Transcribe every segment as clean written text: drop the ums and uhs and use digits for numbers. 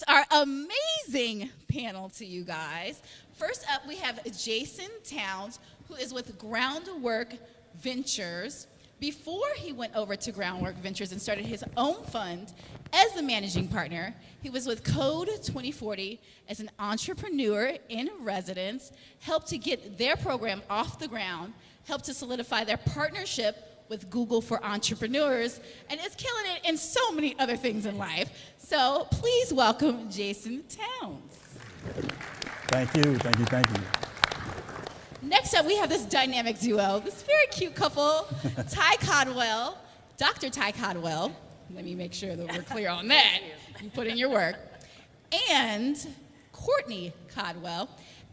Our amazing panel to you guys. First up, we have Jason Towns, who is with Groundwork Ventures. Before he went over to Groundwork Ventures and started his own fund as the managing partner, he was with Code 2040 as an entrepreneur in residence, helped to get their program off the ground, helped to solidify their partnership with Google for Entrepreneurs, and is killing it in so many other things in life. So please welcome Jason Towns. Thank you. Next up, we have this dynamic duo, this very cute couple, Caldwell, Dr. Caldwell. Let me make sure that we're clear on that. You put in your work. And Courtney Caldwell.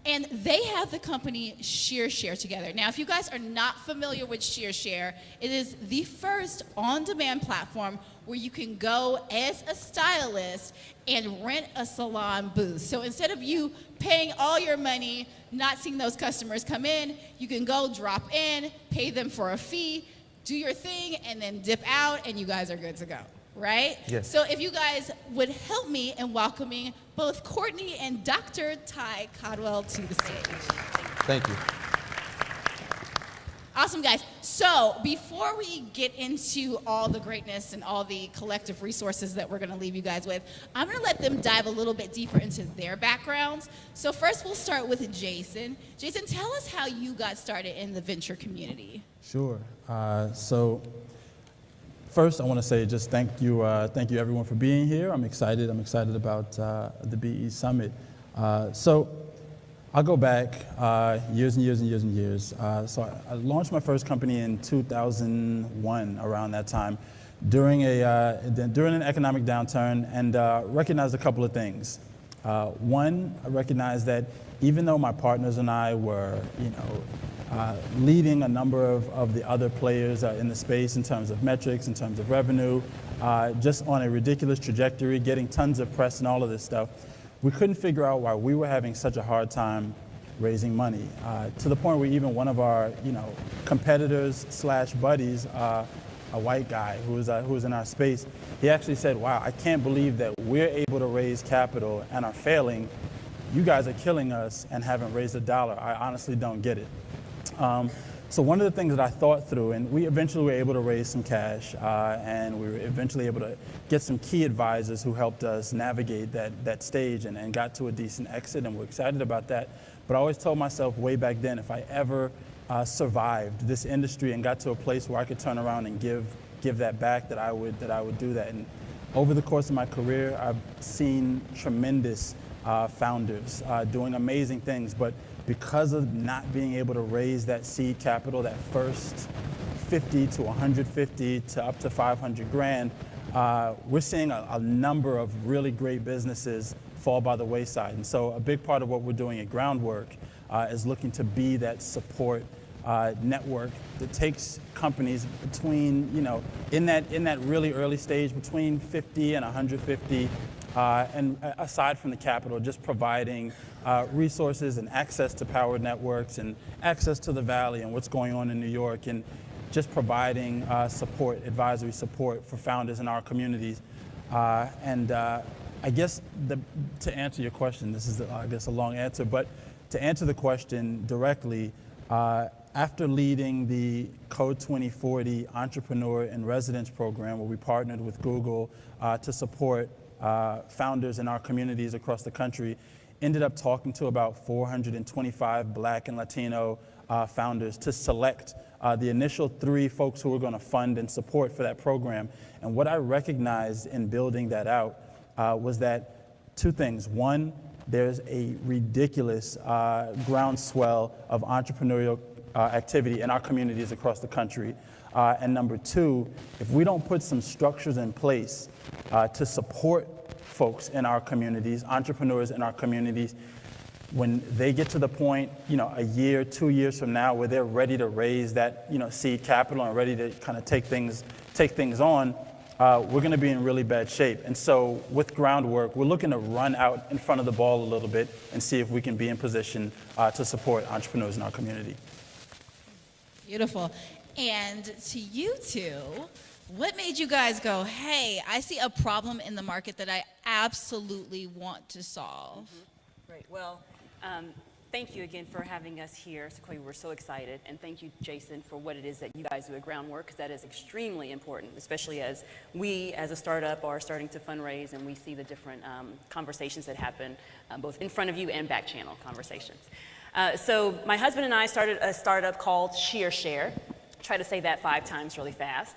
And they have the company ShearShare together. Now, if you guys are not familiar with ShearShare, it is the first on-demand platform where you can go as a stylist and rent a salon booth. So instead of you paying all your money, not seeing those customers come in, you can go drop in, pay them for a fee, do your thing, and then dip out, and you guys are good to go. Right? Yes. So if you guys would help me in welcoming both Courtney and Dr. Caldwell to the stage. Thank you. Awesome, guys. So before we get into all the greatness and all the collective resources that we're going to leave you guys with, I'm going to let them dive a little bit deeper into their backgrounds. So first we'll start with Jason. Jason, tell us how you got started in the venture community. Sure. First, I want to say just thank you everyone for being here. I'm excited about the BE Summit. So I'll go back years and years. So I launched my first company in 2001, around that time, during an economic downturn, and recognized a couple of things. One, I recognized that even though my partners and I were, leading a number of the other players in the space in terms of metrics, in terms of revenue, just on a ridiculous trajectory, getting tons of press and all of this stuff, we couldn't figure out why we were having such a hard time raising money, to the point where even one of our competitors / buddies, a white guy who was in our space, he actually said, "Wow, I can't believe that we're able to raise capital and are failing. You guys are killing us and haven't raised a dollar. I honestly don't get it." So one of the things that I thought through, and we eventually were able to raise some cash, and we were eventually able to get some key advisors who helped us navigate that stage and got to a decent exit, and we're excited about that. But I always told myself way back then, if I ever survived this industry and got to a place where I could turn around and give that back, that I would do that. And over the course of my career, I've seen tremendous founders doing amazing things, but because of not being able to raise that seed capital, that first 50 to 150 to up to 500 grand, we're seeing a number of really great businesses fall by the wayside. And so a big part of what we're doing at Groundwork is looking to be that support network that takes companies between, in that really early stage, between 50 and 150, and aside from the capital, just providing resources and access to powered networks and access to the Valley and what's going on in New York, and just providing advisory support for founders in our communities. I guess to answer your question, this is a long answer, but to answer the question directly, after leading the Code 2040 Entrepreneur in Residence program, where we partnered with Google to support founders in our communities across the country, ended up talking to about 425 Black and Latino founders to select the initial 3 folks who were going to fund and support for that program. And what I recognized in building that out was that 2 things. One, there's a ridiculous groundswell of entrepreneurial activity in our communities across the country. And number 2, if we don't put some structures in place to support folks in our communities, entrepreneurs in our communities, when they get to the point, a year, 2 years from now, where they're ready to raise that, seed capital and ready to kind of take things on, we're going to be in really bad shape. And so with Groundwork, we're looking to run out in front of the ball a little bit and see if we can be in position to support entrepreneurs in our community. Beautiful. And to you two, What made you guys go, hey, I see a problem in the market that I absolutely want to solve? Great. Well, thank you again for having us here. Sequoia, we're so excited. And thank you, Jason, for what it is that you guys do at Groundwork, because that is extremely important, especially as we, as a startup, are starting to fundraise and we see the different conversations that happen both in front of you and back channel conversations. So my husband and I started a startup called ShearShare. Try to say that 5 times really fast.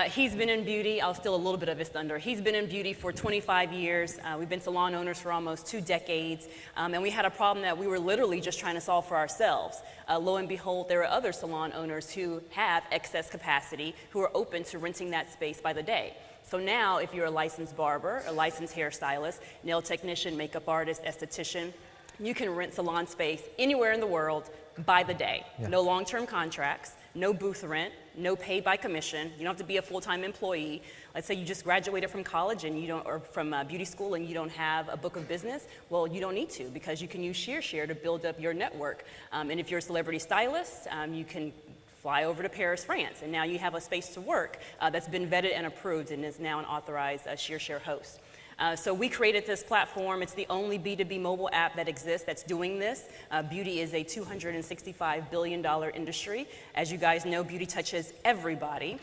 He's been in beauty. I'll steal a little bit of his thunder. He's been in beauty for 25 years. We've been salon owners for almost 2 decades. And we had a problem that we were literally just trying to solve for ourselves. Lo and behold, there are other salon owners who have excess capacity who are open to renting that space by the day. So now, if you're a licensed barber, a licensed hairstylist, nail technician, makeup artist, esthetician, you can rent salon space anywhere in the world by the day. Yeah. No long-term contracts, no booth rent, no pay by commission. You don't have to be a full-time employee. Let's say you just graduated from college and you don't, or from beauty school and you don't have a book of business. Well, you don't need to, because you can use ShearShare to build up your network. And if you're a celebrity stylist, you can fly over to Paris, France, and now you have a space to work that's been vetted and approved and is now an authorized ShearShare host. So we created this platform. It's the only B2B mobile app that exists that's doing this. Beauty is a $265 billion industry. As you guys know, beauty touches everybody.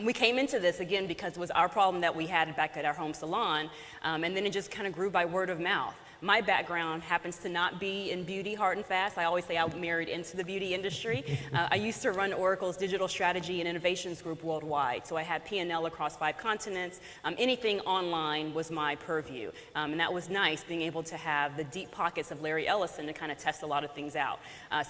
We came into this, again, because it was our problem that we had back at our home salon, and then it just kind of grew by word of mouth. My background happens to not be in beauty hard and fast. I always say I married into the beauty industry. I used to run Oracle's digital strategy and innovations group worldwide. So I had P&L across 5 continents. Anything online was my purview. And that was nice, being able to have the deep pockets of Larry Ellison to kind of test a lot of things out.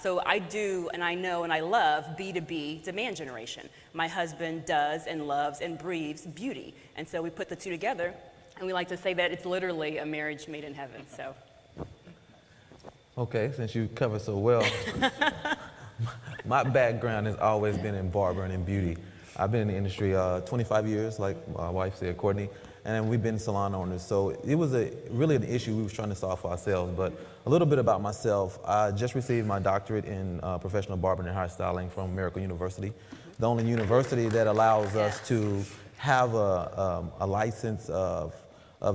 So I do, and I know, and I love B2B demand generation. My husband does and loves and breathes beauty. And so we put the two together. And we like to say that it's literally a marriage made in heaven, so. Okay, since you cover so well, my background has always been in barber and in beauty. I've been in the industry 25 years, like my wife said, Courtney, and we've been salon owners. So it was really an issue we was trying to solve for ourselves. But a little bit about myself, I just received my doctorate in professional barbering and hairstyling from American University, the only university that allows us to have a license of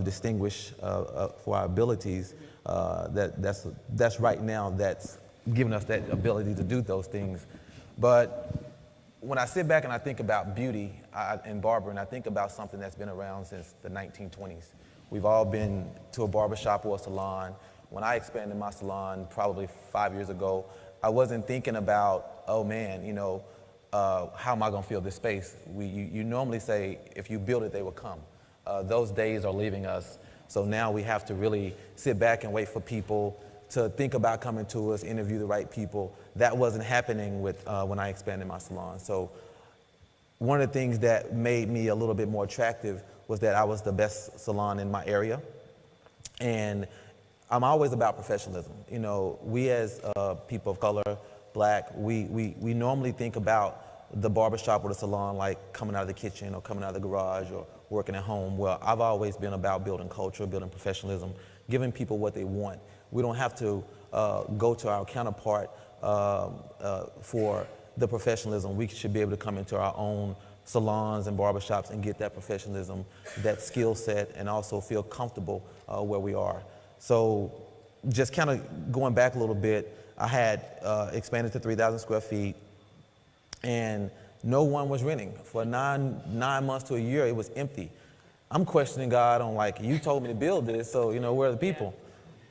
distinguished for our abilities. That's right now, that's giving us that ability to do those things. But when I sit back and I think about beauty and barbering, I think about something that's been around since the 1920s. We've all been to a barbershop or a salon. When I expanded my salon probably 5 years ago, I wasn't thinking about, oh man, you know, how am I gonna fill this space? You normally say, if you build it, they will come. Those days are leaving us. So now we have to really sit back and wait for people to think about coming to us, interview the right people. That wasn't happening with when I expanded my salon. So one of the things that made me a little bit more attractive was that I was the best salon in my area. And I'm always about professionalism. You know, we as people of color, Black, we normally think about the barbershop or the salon like coming out of the kitchen or coming out of the garage or working at home. Well, I've always been about building culture, building professionalism, giving people what they want. We don't have to go to our counterpart for the professionalism. We should be able to come into our own salons and barbershops and get that professionalism, that skill set, and also feel comfortable where we are. So just kind of going back a little bit, I had expanded to 3,000 square feet, and no one was renting. For nine months to a year, it was empty. I'm questioning God on, like, you told me to build this, so, you know, where are the people?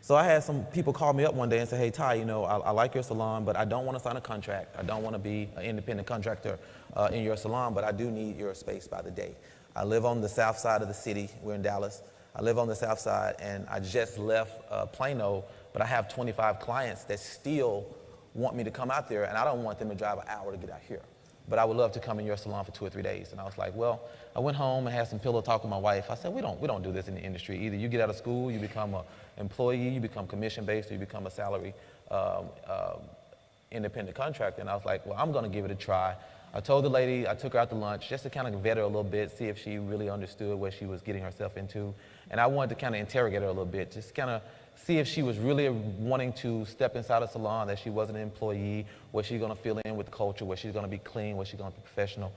So I had some people call me up one day and say, hey, Ty, you know, I like your salon, but I don't want to sign a contract. I don't want to be an independent contractor in your salon, but I do need your space by the day. I live on the south side of the city. We're in Dallas. I live on the south side, and I just left Plano, but I have 25 clients that still want me to come out there, and I don't want them to drive an hour to get out here. But I would love to come in your salon for 2 or 3 days. And I was like, well, I went home and had some pillow talk with my wife. I said, we don't do this in the industry. Either you get out of school, you become an employee, you become commission-based, or you become a salary independent contractor. And I was like, well, I'm gonna give it a try. I told the lady, I took her out to lunch just to kind of vet her a little bit, see if she really understood what she was getting herself into. And I wanted to kind of interrogate her a little bit, just kind of see if she was really wanting to step inside a salon, that she wasn't an employee, was she gonna fill in with the culture, was she gonna be clean, was she gonna be professional.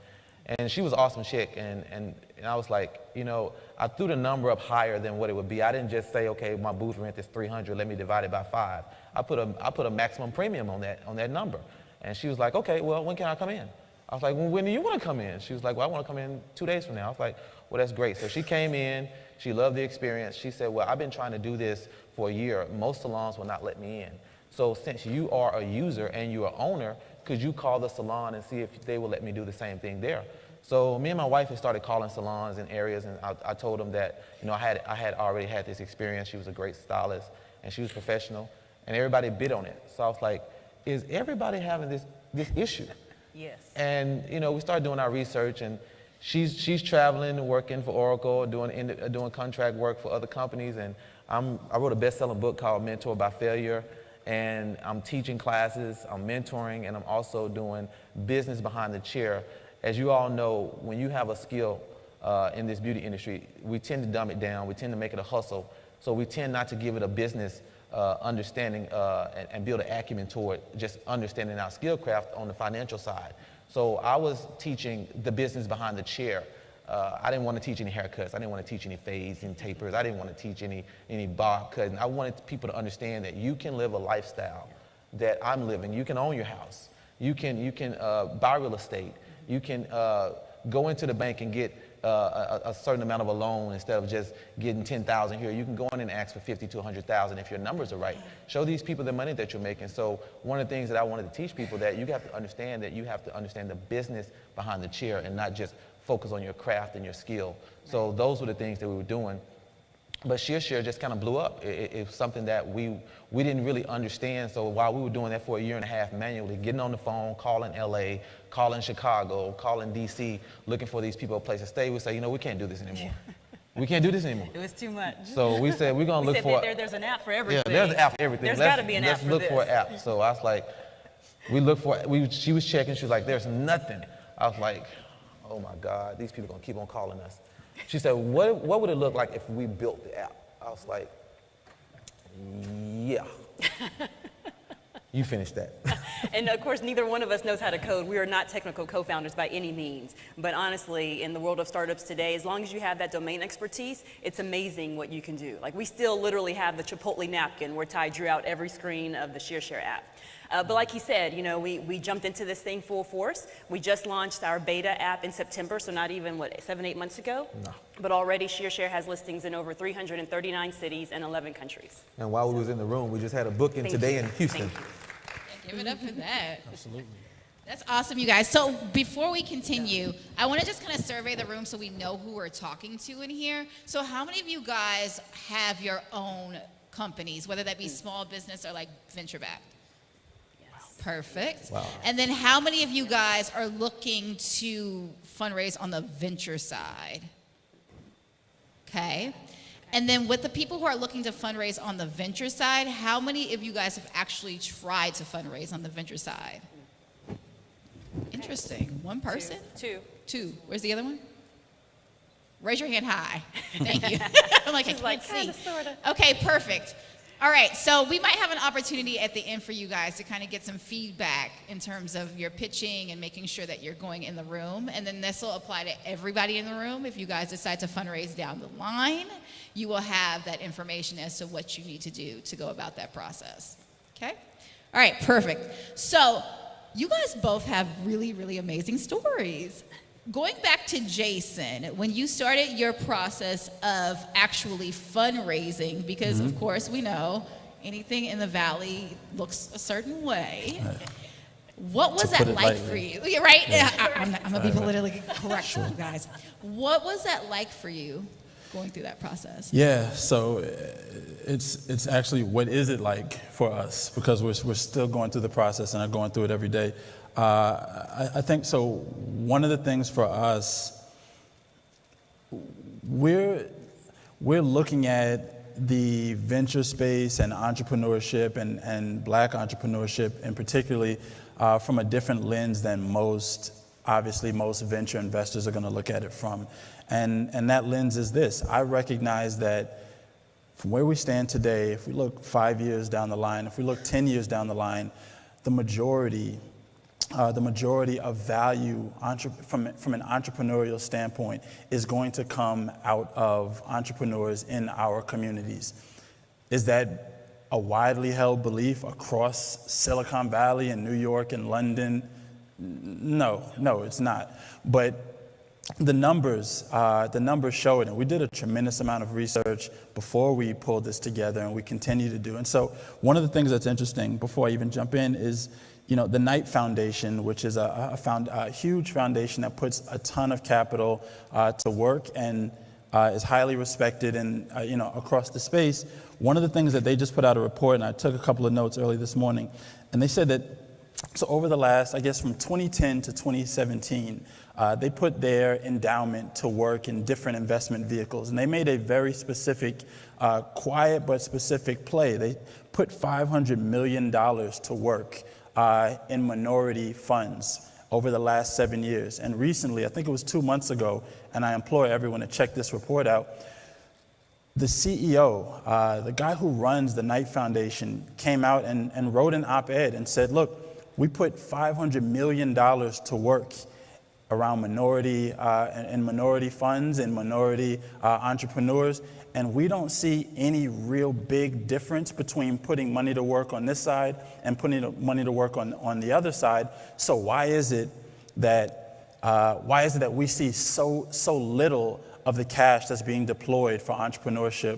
And she was an awesome chick, and I was like, you know, I threw the number up higher than what it would be. I didn't just say, okay, my booth rent is $300, let me divide it by 5. I put a maximum premium on that number. And she was like, okay, well, when can I come in? I was like, well, when do you want to come in? She was like, well, I want to come in 2 days from now. I was like, well, that's great. So she came in, she loved the experience. She said, well, I've been trying to do this for a year. Most salons will not let me in. So since you are a user and you're an owner, could you call the salon and see if they will let me do the same thing there? So me and my wife had started calling salons in areas, and I told them that, you know, I had already had this experience. She was a great stylist, and she was professional, and everybody bid on it. So I was like, is everybody having this issue? Yes. And, you know, we started doing our research, and she's traveling and working for Oracle, doing contract work for other companies, and I wrote a best-selling book called Mentor by Failure, and I'm teaching classes, I'm mentoring, and I'm also doing business behind the chair. As you all know, when you have a skill in this beauty industry, we tend to dumb it down, we tend to make it a hustle, so we tend not to give it a business understanding and build an acumen toward just understanding our skill craft on the financial side. So I was teaching the business behind the chair. I didn't want to teach any haircuts. I didn't want to teach any fades and tapers. I didn't want to teach any bob cutting. I wanted people to understand that you can live a lifestyle that I'm living. You can own your house. You can buy real estate. You can go into the bank and get a certain amount of a loan instead of just getting $10,000 here. You can go in and ask for $50,000 to $100,000 if your numbers are right. Show these people the money that you're making. So one of the things that I wanted to teach people, that you have to understand the business behind the chair and not just focus on your craft and your skill. So those were the things that we were doing. But ShearShare just kind of blew up. It's something that we didn't really understand. So while we were doing that for a year and a half manually, getting on the phone, calling LA, calling Chicago, calling DC, looking for these people a place to stay, we say, you know, we can't do this anymore. We can't do this anymore. It was too much. So we said, we're going to look for... There's an app for everything. Yeah, there's an app for everything. There's got to be an app for this. Let's look for an app. So I was like, she was checking. She was like, there's nothing. I was like, oh my God, these people are going to keep on calling us. She said, what would it look like if we built the app? I was like, yeah. You finished that. And of course, neither one of us knows how to code. We are not technical co-founders by any means. But honestly, in the world of startups today, as long as you have that domain expertise, it's amazing what you can do. Like, we still literally have the Chipotle napkin where Ty drew out every screen of the ShearShare app. But like he said, you know, we jumped into this thing full force. We just launched our beta app in September, so not even, 7-8 months ago? No. But already ShearShare has listings in over 339 cities and 11 countries. And while we was in the room, we just had a booking today in Houston. Thank you. Give it up for that. Absolutely. That's awesome, you guys. So before we continue, I want to just kind of survey the room so we know who we're talking to in here. So how many of you guys have your own companies, whether that be small business or like venture-backed? Yes. Perfect. Wow. And then how many of you guys are looking to fundraise on the venture side? Okay. And then with the people who are looking to fundraise on the venture side, how many of you guys have actually tried to fundraise on the venture side? Interesting. One person? Two. Where's the other one? Raise your hand high. Thank you. I'm like, I can't see. Kinda, sorta. Okay, perfect. All right, so we might have an opportunity at the end for you guys to kind of get some feedback in terms of your pitching and making sure that you're going in the room. And then this will apply to everybody in the room. If you guys decide to fundraise down the line, you will have that information as to what you need to do to go about that process. Okay? All right, perfect. So you guys both have really, really amazing stories. Going back to Jason, when you started your process of actually fundraising, because of course we know anything in the Valley looks a certain way. What was that like for you? Yeah, right? I'm going to be politically correct, you guys. What was that like for you going through that process? Yeah, so it's actually, what is it like for us? Because we're still going through the process and are going through it every day. I think so. One of the things for us, we're looking at the venture space and entrepreneurship and black entrepreneurship, and particularly from a different lens than most venture investors are going to look at it from. And that lens is this. I recognize that from where we stand today, if we look 5 years down the line, if we look 10 years down the line, the majority the majority of value from an entrepreneurial standpoint is going to come out of entrepreneurs in our communities. Is that a widely held belief across Silicon Valley and New York and London? No, it's not. But the numbers show it, and we did a tremendous amount of research before we pulled this together, and we continue to do. And so one of the things that's interesting, before I even jump in, is the Knight Foundation, which is a huge foundation that puts a ton of capital to work and is highly respected and across the space. One of the things that they just put out a report, and I took a couple of notes early this morning, and they said that so over the last, I guess from 2010 to 2017, they put their endowment to work in different investment vehicles, and they made a very specific, quiet but specific play. They put $500 million to work in minority funds over the last 7 years. And recently, I think it was 2 months ago, and I implore everyone to check this report out, the CEO, the guy who runs the Knight Foundation, came out and wrote an op-ed and said, look, we put $500 million to work around minority and minority funds and minority entrepreneurs, and we don't see any real big difference between putting money to work on this side and putting money to work on the other side. So why is it that we see so little of the cash that's being deployed for entrepreneurship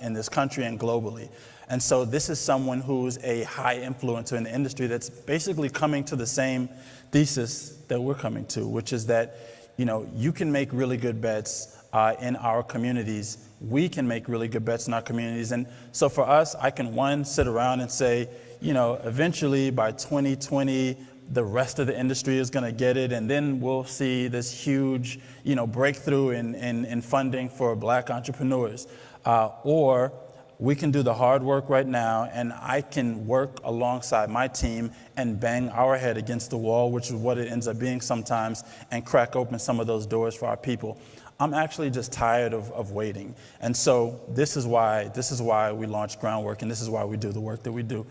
in this country and globally? And so this is someone who's a high influencer in the industry that's basically coming to the same thesis that we're coming to, which is that, you can make really good bets in our communities. We can make really good bets in our communities. And so for us, I can, sit around and say, eventually by 2020, the rest of the industry is going to get it, and then we'll see this huge, breakthrough in funding for Black entrepreneurs. Or we can do the hard work right now, and I can work alongside my team and bang our head against the wall, which is what it ends up being sometimes, and crack open some of those doors for our people. I'm actually just tired of waiting. And so this is why we launched Groundwork, and this is why we do the work that we do.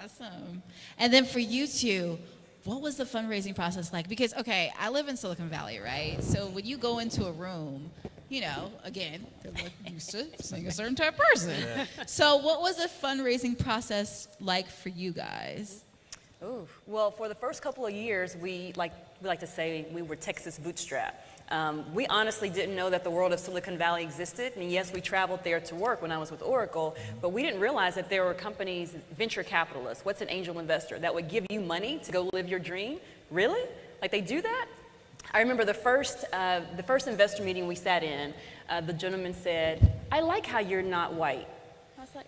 Awesome. And then for you two, what was the fundraising process like? Because, okay, I live in Silicon Valley, right? So when you go into a room, again, they're used to seeing a certain type of person. Yeah. So what was the fundraising process like for you guys? Ooh, well, for the first couple of years, we like to say we were Texas bootstrapped. We honestly didn't know that the world of Silicon Valley existed. And yes, we traveled there to work when I was with Oracle, but we didn't realize that there were companies, venture capitalists. What's an angel investor? That would give you money to go live your dream? Really? Like they do that? I remember the first investor meeting we sat in, the gentleman said, "I like how you're not white." I was like,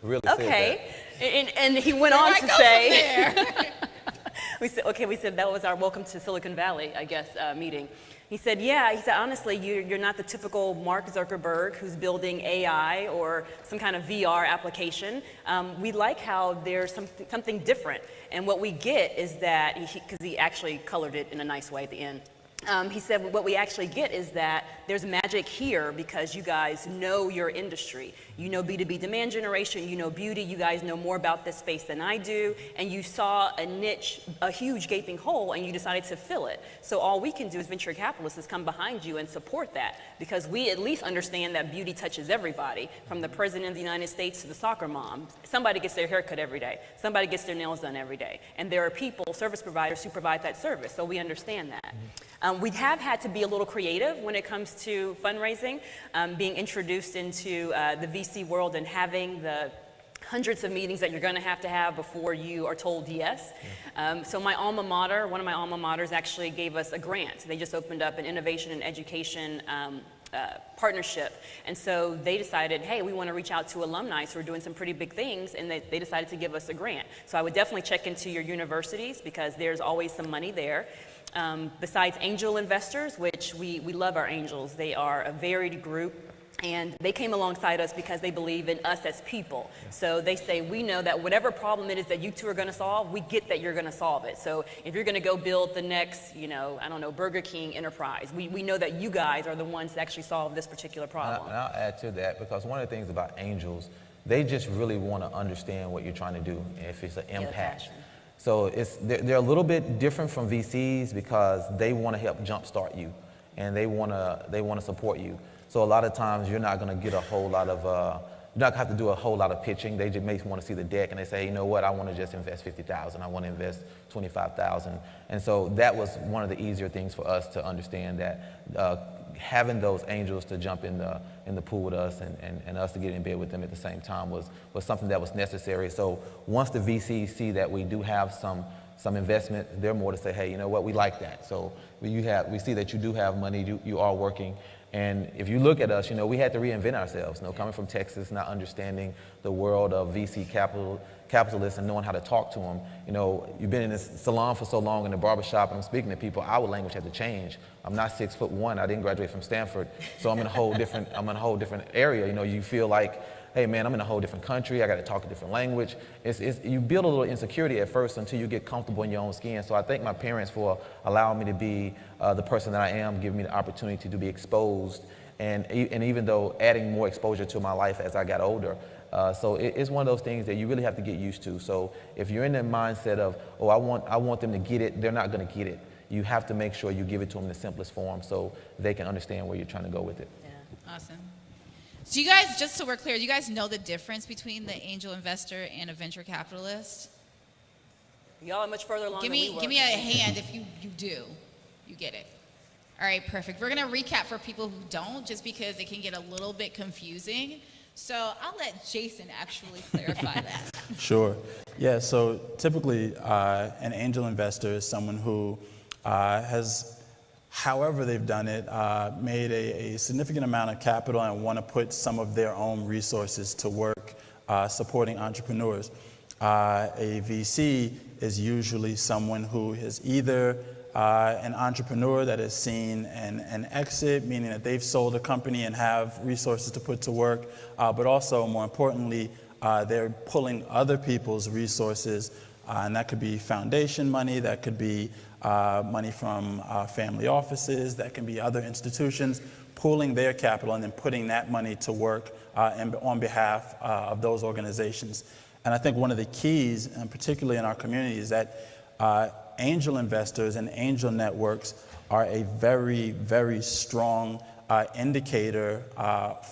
really? Okay. And he went on to say, we said that was our welcome to Silicon Valley, I guess, meeting. He said, honestly, you're not the typical Mark Zuckerberg who's building AI or some kind of VR application. We like how there's something different. And what we get is that, because he actually colored it in a nice way at the end. He said, what we actually get is that there's magic here because you guys know your industry. You know B2B demand generation, you know beauty, you guys know more about this space than I do, and you saw a niche, a huge gaping hole, and you decided to fill it. So all we can do as venture capitalists is come behind you and support that, because we at least understand that beauty touches everybody, from the President of the United States to the soccer mom. Somebody gets their hair cut every day. Somebody gets their nails done every day. And there are people, service providers, who provide that service, so we understand that. We have had to be a little creative when it comes to fundraising, being introduced into the VC world and having the hundreds of meetings that you're going to have before you are told yes. So my alma mater, one of my alma maters actually gave us a grant. They just opened up an innovation and education partnership. And so they decided, hey, we want to reach out to alumni who are doing some pretty big things, and they decided to give us a grant. So I would definitely check into your universities because there's always some money there. Besides angel investors, which we love our angels, they are a varied group, and they came alongside us because they believe in us as people. So they say, we know that whatever problem it is that you two are going to solve, we get that you're going to solve it. So if you're going to go build the next, Burger King enterprise, we know that you guys are the ones that actually solve this particular problem. And I'll add to that, because one of the things about angels They just really want to understand what you're trying to do, and if it's an impact. passion. So they're a little bit different from VCs because they want to help jumpstart you, and they want to support you. So a lot of times you're not going to get a whole lot of you're not going to have to do a whole lot of pitching. They just may want to see the deck and they say, hey, you know what, I want to just invest $50,000. I want to invest $25,000. And so that was one of the easier things for us to understand, that having those angels to jump in the pool with us and us to get in bed with them at the same time was something that was necessary. So once the VCs see that we do have some investment, they're more to say, hey, you know what, we like that. So we see that you do have money, you are working. And if you look at us, we had to reinvent ourselves. Coming from Texas, not understanding the world of VC capitalists and knowing how to talk to them. You've been in this salon for so long, in the barbershop, and I'm speaking to people, our language had to change. I'm not 6'1", I didn't graduate from Stanford, so I'm in a whole different area. You feel like, hey man, I'm in a whole different country, I got to talk a different language. You build a little insecurity at first until you get comfortable in your own skin. So I thank my parents for allowing me to be the person that I am, giving me the opportunity to be exposed, and even though adding more exposure to my life as I got older. So it's one of those things that you really have to get used to. So if you're in the mindset of, oh, I want them to get it, they're not going to get it. You have to make sure you give it to them in the simplest form so they can understand where you're trying to go with it. Yeah. Awesome. So you guys, just so we're clear, you guys know the difference between the angel investor and a venture capitalist? Y'all are much further along Give than we were. me a hand if you do. You get it. All right, perfect. We're going to recap for people who don't, just because it can get a little bit confusing. So I'll let Jason actually clarify that. Sure. Yeah, so typically an angel investor is someone who has, however they've done it, made a significant amount of capital and want to put some of their own resources to work supporting entrepreneurs. A VC is usually someone who is either an entrepreneur that has seen an exit, meaning that they've sold a company and have resources to put to work, but also, more importantly, they're pulling other people's resources, and that could be foundation money, that could be money from family offices, that can be other institutions, pooling their capital and then putting that money to work on behalf of those organizations. And I think one of the keys, and particularly in our community, is that angel investors and angel networks are a very, very strong indicator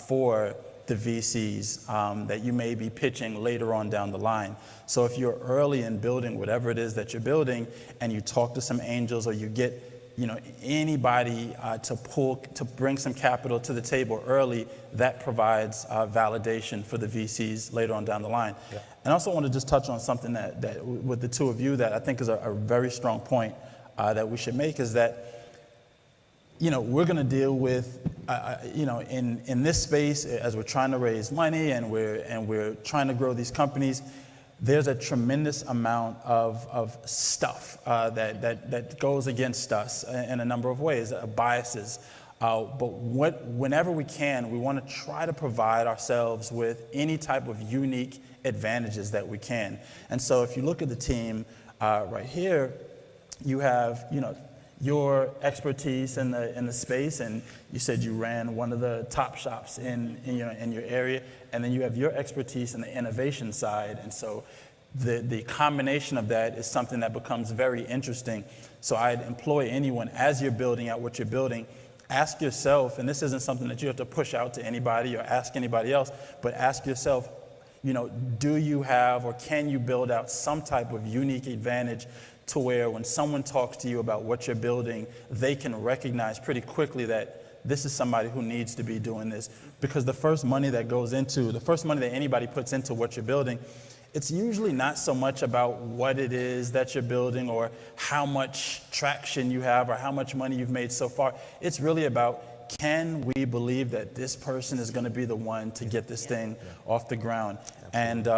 for the VCs that you may be pitching later on down the line. So if you're early in building whatever it is that you're building, and you talk to some angels, or you get anybody to bring some capital to the table early, that provides validation for the VCs later on down the line. Yeah. And I also want to just touch on something that with the two of you that I think is a very strong point that we should make, is that we're going to deal with, in this space, as we're trying to raise money and we're trying to grow these companies, there's a tremendous amount of stuff that goes against us in a number of ways, biases. But whenever we can, we want to try to provide ourselves with any type of unique advantages that we can. And so if you look at the team right here, you have, your expertise in the space, and you said you ran one of the top shops in your area, and then you have your expertise in the innovation side, and so the combination of that is something that becomes very interesting. So I'd employ anyone, as you're building out what you're building, ask yourself, and this isn't something that you have to push out to anybody or ask anybody else, but ask yourself, do you have or can you build out some type of unique advantage to where when someone talks to you about what you're building, they can recognize pretty quickly that this is somebody who needs to be doing this. Because the first money that anybody puts into what you're building, it's usually not so much about what it is that you're building or how much traction you have or how much money you've made so far. It's really about, can we believe that this person is going to be the one to get this thing off the ground? And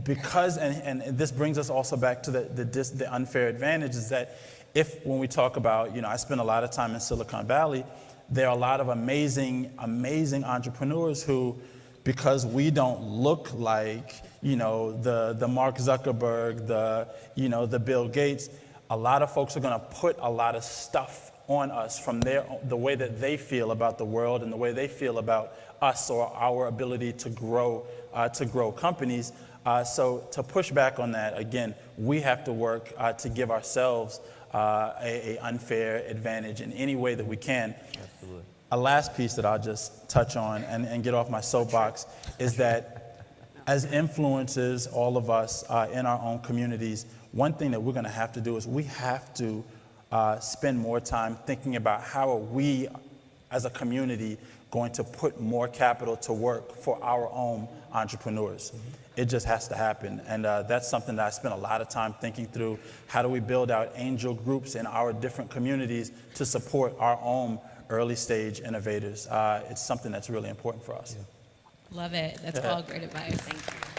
because, and this brings us also back to the unfair advantage, is that when we talk about, I spend a lot of time in Silicon Valley, there are a lot of amazing entrepreneurs who, because we don't look like, the Mark Zuckerberg, the Bill Gates, a lot of folks are going to put a lot of stuff on us from the way that they feel about the world and the way they feel about us or our ability to grow companies. So to push back on that, again, we have to work to give ourselves a unfair advantage in any way that we can. Absolutely. A last piece that I'll just touch on and get off my soapbox is that as influencers, all of us in our own communities, one thing that we're going to have to do is we have to spend more time thinking about how are we as a community going to put more capital to work for our own entrepreneurs. It just has to happen. And that's something that I spent a lot of time thinking through. How do we build out angel groups in our different communities to support our own early stage innovators? It's something that's really important for us. Yeah. Love it. That's all great advice. Thank you.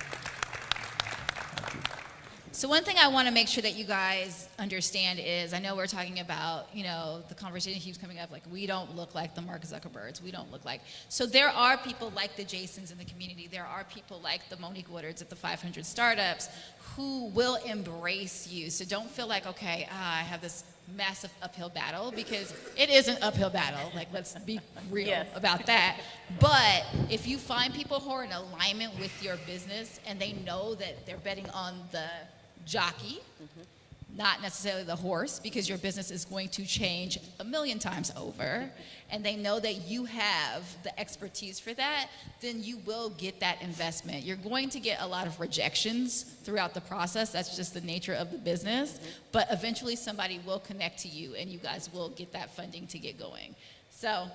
So one thing I want to make sure that you guys understand is, I know we're talking about, the conversation keeps coming up, like, we don't look like the Mark Zuckerbergs. We don't look like. So there are people like the Jasons in the community. There are people like the Monique Woodards at the 500 Startups who will embrace you. So don't feel like, okay, I have this massive uphill battle, because it is an uphill battle. Like, let's be real about that. But if you find people who are in alignment with your business and they know that they're betting on the jockey, not necessarily the horse, because your business is going to change a million times over, and they know that you have the expertise for that, then you will get that investment. You're going to get a lot of rejections throughout the process. That's just the nature of the business. But eventually somebody will connect to you, and you guys will get that funding to get going. So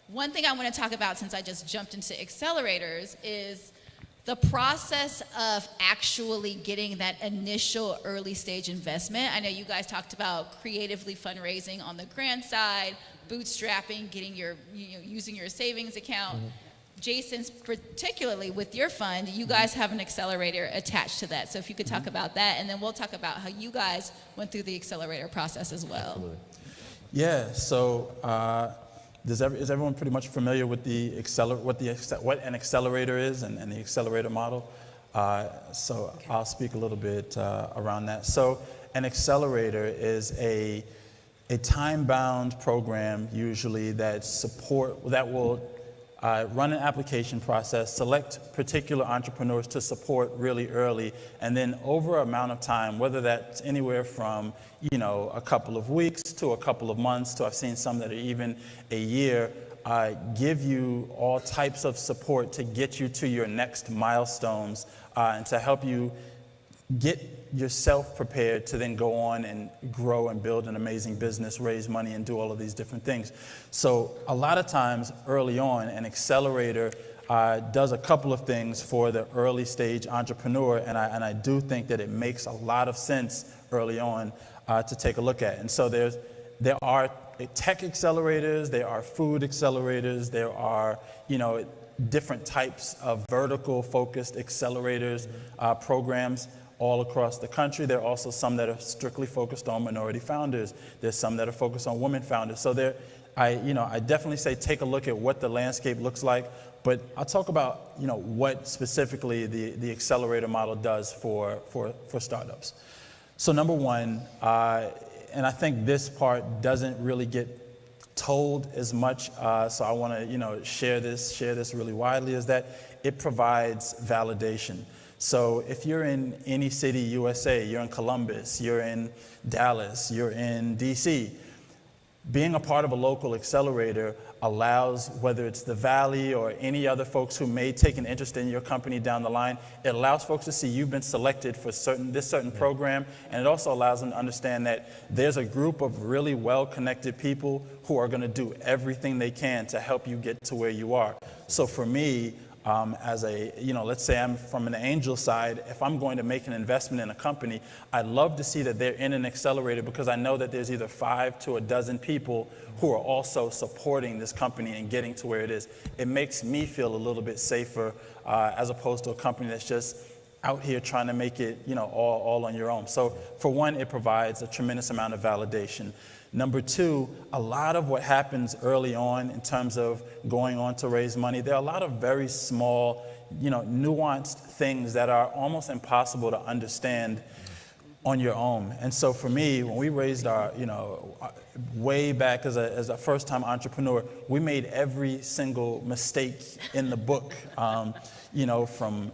one thing I want to talk about, since I just jumped into accelerators, is the process of actually getting that initial early stage investment. I know you guys talked about creatively fundraising on the grant side, bootstrapping, getting using your savings account. Jason's, particularly with your fund, you guys have an accelerator attached to that. So if you could talk about that, and then we'll talk about how you guys went through the accelerator process as well. Absolutely. Yeah, so is everyone pretty much familiar with what an accelerator is and the accelerator model? So I'll speak a little bit around that. So an accelerator is a time-bound program, usually, that will run an application process, select particular entrepreneurs to support really early, and then over an amount of time, whether that's anywhere from a couple of weeks to a couple of months to, I've seen some that are even a year, give you all types of support to get you to your next milestones and to help you get yourself prepared to then go on and grow and build an amazing business, raise money, and do all of these different things. So a lot of times early on, an accelerator does a couple of things for the early stage entrepreneur, and I do think that it makes a lot of sense early on to take a look at. And so there are tech accelerators, there are food accelerators, there are different types of vertical focused accelerators programs all across the country. There are also some that are strictly focused on minority founders. There's some that are focused on women founders. So I definitely say take a look at what the landscape looks like, but I'll talk about what specifically the accelerator model does for startups. So number one, and I think this part doesn't really get told as much, so I want to share this really widely, is that it provides validation. So if you're in any city, USA, you're in Columbus, you're in Dallas, you're in DC, being a part of a local accelerator allows, whether it's the Valley or any other folks who may take an interest in your company down the line, it allows folks to see you've been selected for this certain program, and it also allows them to understand that there's a group of really well-connected people who are going to do everything they can to help you get to where you are. So for me, as let's say I'm from an angel side, if I'm going to make an investment in a company, I'd love to see that they're in an accelerator, because I know that there's either 5 to a dozen people who are also supporting this company and getting to where it is. It makes me feel a little bit safer as opposed to a company that's just out here trying to make it, all on your own. So for one, it provides a tremendous amount of validation. Number two, a lot of what happens early on in terms of going on to raise money, there are a lot of very small, nuanced things that are almost impossible to understand on your own. And so for me, when we raised our, way back as a first-time entrepreneur, we made every single mistake in the book, from,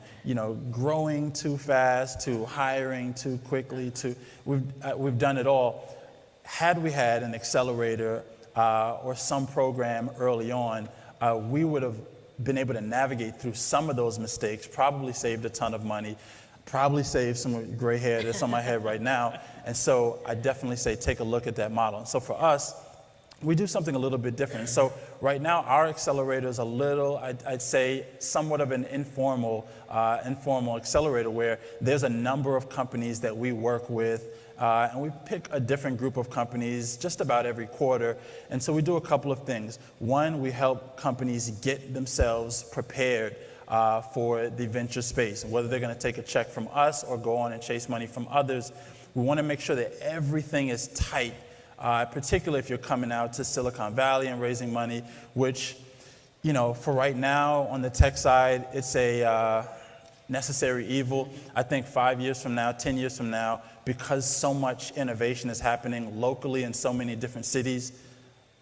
growing too fast to hiring too quickly to, we've done it all. Had we had an accelerator or some program early on, we would have been able to navigate through some of those mistakes, probably saved a ton of money, probably saved some gray hair that's on my head right now. And so I definitely say take a look at that model. And so for us, we do something a little bit different. So right now, our accelerator is a little, I'd say, somewhat of an informal accelerator where there's a number of companies that we work with, and we pick a different group of companies just about every quarter. And so we do a couple of things. One, we help companies get themselves prepared for the venture space, and whether they're going to take a check from us or go on and chase money from others. We want to make sure that everything is tight, particularly if you're coming out to Silicon Valley and raising money, which, for right now on the tech side, it's a necessary evil. I think 5 years from now, 10 years from now, because so much innovation is happening locally in so many different cities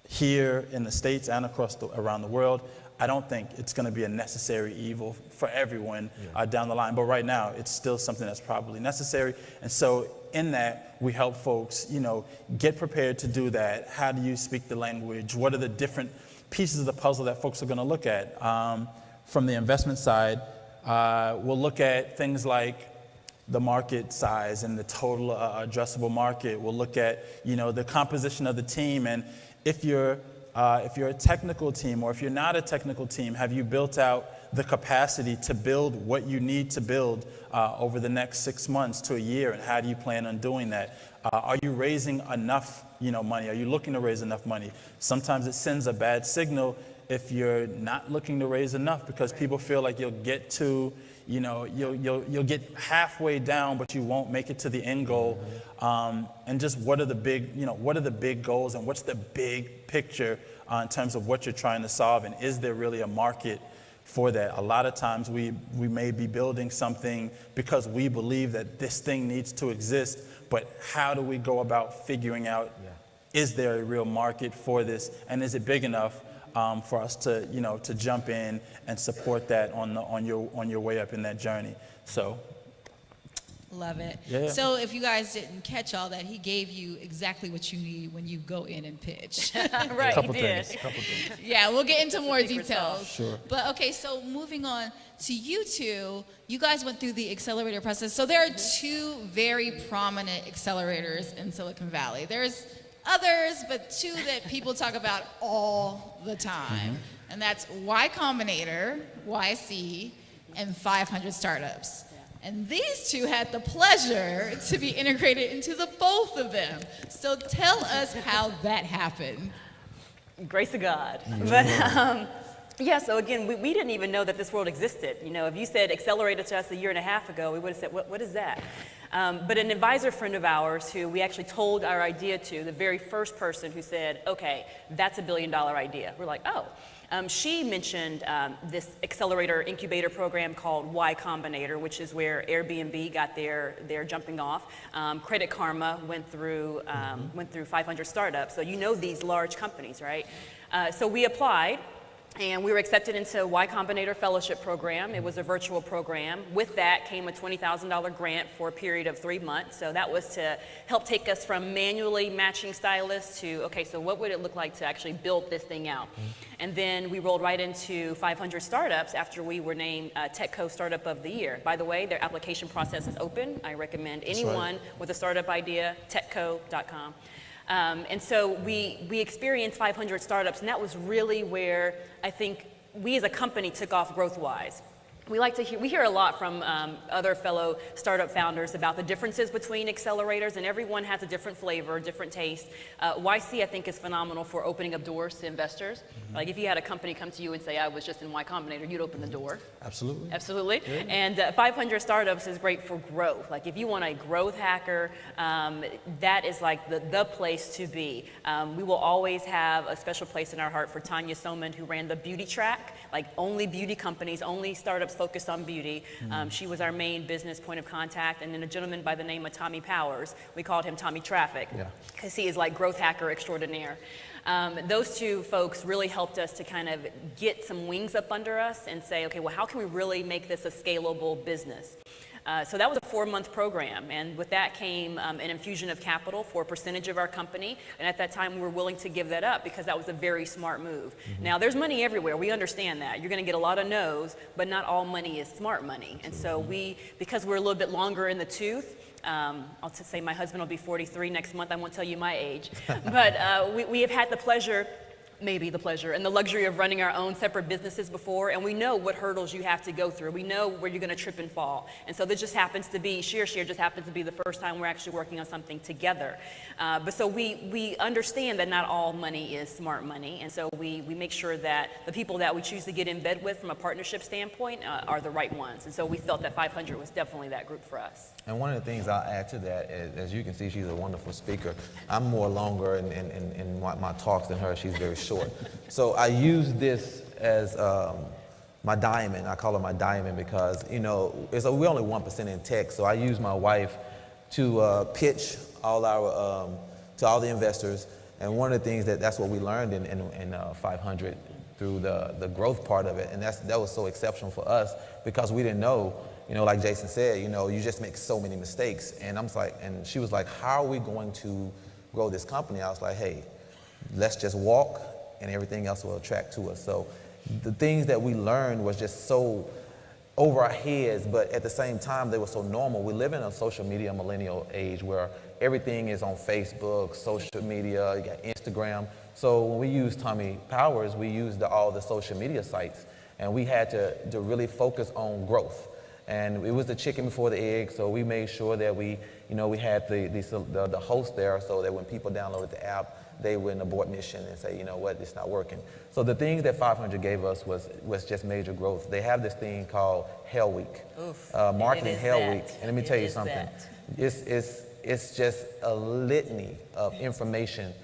here in the States and around the world, I don't think it's going to be a necessary evil for everyone down the line. But right now, it's still something that's probably necessary. And so in that, we help folks, get prepared to do that. How do you speak the language? What are the different pieces of the puzzle that folks are going to look at? From the investment side, we'll look at things like the market size and the total addressable market. We'll look at, the composition of the team. And if you're a technical team, or if you're not a technical team, have you built out the capacity to build what you need to build over the next 6 months to a year, and how do you plan on doing that? Are you raising enough, money? Are you looking to raise enough money? Sometimes it sends a bad signal if you're not looking to raise enough, because people feel like you'll get to, you'll get halfway down, but you won't make it to the end goal. And just what are the big goals, and what's the big picture in terms of what you're trying to solve, and is there really a market for that? A lot of times we may be building something because we believe that this thing needs to exist, but how do we go about figuring out, is there a real market for this, and is it big enough for us to, to jump in and support that on your way up in that journey? So. Love it. Yeah. So if you guys didn't catch all that, he gave you exactly what you need when you go in and pitch. Right, Couple he did. things. Yeah, we'll get into more secret details. sauce. Sure. But okay, so moving on to you two, you guys went through the accelerator process. So there are two very prominent accelerators in Silicon Valley. There's others, but two that people talk about all the time. And that's Y Combinator, YC, and 500 Startups. And these two had the pleasure to be integrated into the both of them. So tell us how that happened. Grace of God. But so again, we didn't even know that this world existed. If you said Accelerator to us a year and a half ago, we would have said, what is that? But an advisor friend of ours who we actually told our idea to, the very first person who said, okay, that's $1 billion idea. We're like, oh. She mentioned this accelerator incubator program called Y Combinator, which is where Airbnb got their jumping off. Credit Karma went through 500 Startups. So these large companies, right? So we applied. And we were accepted into Y Combinator Fellowship Program. It was a virtual program. With that came a $20,000 grant for a period of 3 months. So that was to help take us from manually matching stylists to, okay, so what would it look like to actually build this thing out? And then we rolled right into 500 Startups after we were named TechCo Startup of the Year. By the way, their application process is open. I recommend anyone with a startup idea, techco.com. And so we experienced 500 Startups, and that was really where I think we as a company took off growth-wise. We hear a lot from other fellow startup founders about the differences between accelerators, and everyone has a different flavor, different taste. YC, I think, is phenomenal for opening up doors to investors. Like if you had a company come to you and say, I was just in Y Combinator, you'd open the door. Absolutely. Absolutely. Yeah. And 500 Startups is great for growth. Like if you want a growth hacker, that is like the place to be. We will always have a special place in our heart for Tanya Soman, who ran the beauty track, like only beauty companies, only startups focused on beauty. She was our main business point of contact, and then a gentleman by the name of Tommy Powers. We called him Tommy Traffic because he is like growth hacker extraordinaire. Those two folks really helped us to kind of get some wings up under us and say, okay, well, how can we really make this a scalable business? So that was a 4-month program, and with that came an infusion of capital for a percentage of our company, and at that time we were willing to give that up because that was a very smart move. Now there's money everywhere, we understand that. You're going to get a lot of no's, but not all money is smart money, and so because we're a little bit longer in the tooth, I'll just say my husband will be 43 next month, I won't tell you my age, but we have had the pleasure and the luxury of running our own separate businesses before, and we know what hurdles you have to go through. We know where you're going to trip and fall. And so this just happens to be, ShearShare just happens to be the first time we're actually working on something together. But so we understand that not all money is smart money, and so we make sure that the people that we choose to get in bed with from a partnership standpoint are the right ones. And so we felt that 500 was definitely that group for us. And one of the things I'll add to that is, as you can see, she's a wonderful speaker. I'm more longer in my talks than her. She's very short. So I use this as my diamond. I call her my diamond because, we're only 1% in tech. So I use my wife to pitch to all the investors. And one of the things that's what we learned in 500 through the growth part of it. And that was so exceptional for us because we didn't know. Like Jason said, you just make so many mistakes. And and she was like, how are we going to grow this company? I was like, hey, let's just walk and everything else will attract to us. So the things that we learned was just so over our heads, but at the same time, they were so normal. We live in a social media millennial age where everything is on Facebook, social media, you got Instagram. So when we used Tommy Powers, we used all the social media sites, and we had to really focus on growth. And it was the chicken before the egg, so we made sure that we had the host there so that when people downloaded the app, they wouldn't abort mission and say, you know what, it's not working. So the things that 500 gave us was just major growth. They have this thing called Hell Week, Marketing Hell Week. And let me tell you something. It's just a litany of information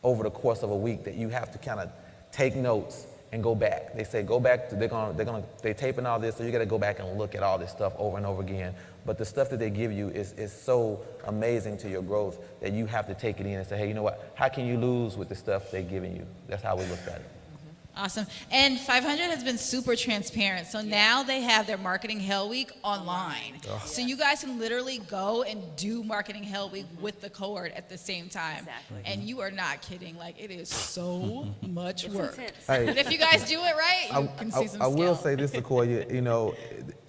over the course of a week that you have to kind of take notes and go back. They say go back. They're taping all this, so you got to go back and look at all this stuff over and over again. But the stuff that they give you is so amazing to your growth that you have to take it in and say, hey, you know what? How can you lose with the stuff they're giving you? That's how we looked at it. Awesome. And 500 has been super transparent. So now they have their Marketing Hell Week online. Oh. So you guys can literally go and do Marketing Hell Week with the cohort at the same time. Exactly. And you are not kidding. Like, it is so much work. Hey, but if you guys do it right, you can see some I skill. will say this, Sequoia,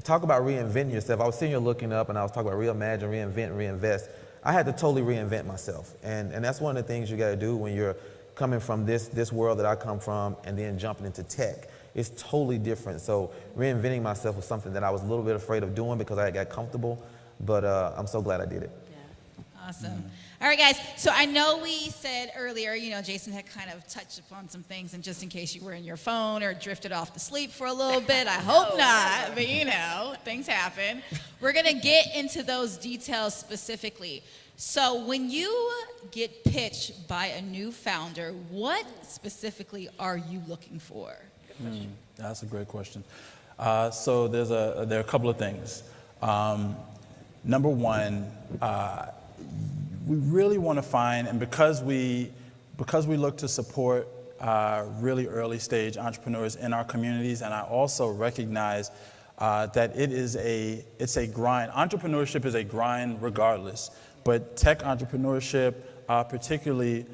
talk about reinventing yourself. I was sitting here looking up and I was talking about reimagine, reinvent, reinvest. I had to totally reinvent myself. And that's one of the things you got to do when you're coming from this world that I come from and then jumping into tech. It's totally different. So reinventing myself was something that I was a little bit afraid of doing because I got comfortable, but I'm so glad I did it. Yeah. Awesome. All right, guys. So I know we said earlier, Jason had kind of touched upon some things, and just in case you were in your phone or drifted off to sleep for a little bit, I hope not, but things happen. We're going to get into those details specifically. So when you get pitched by a new founder, what specifically are you looking for? That's a great question. So there are a couple of things. Number one, we really want to find, and because we look to support really early stage entrepreneurs in our communities, and I also recognize that it's a grind. Entrepreneurship is a grind regardless. But tech entrepreneurship, particularly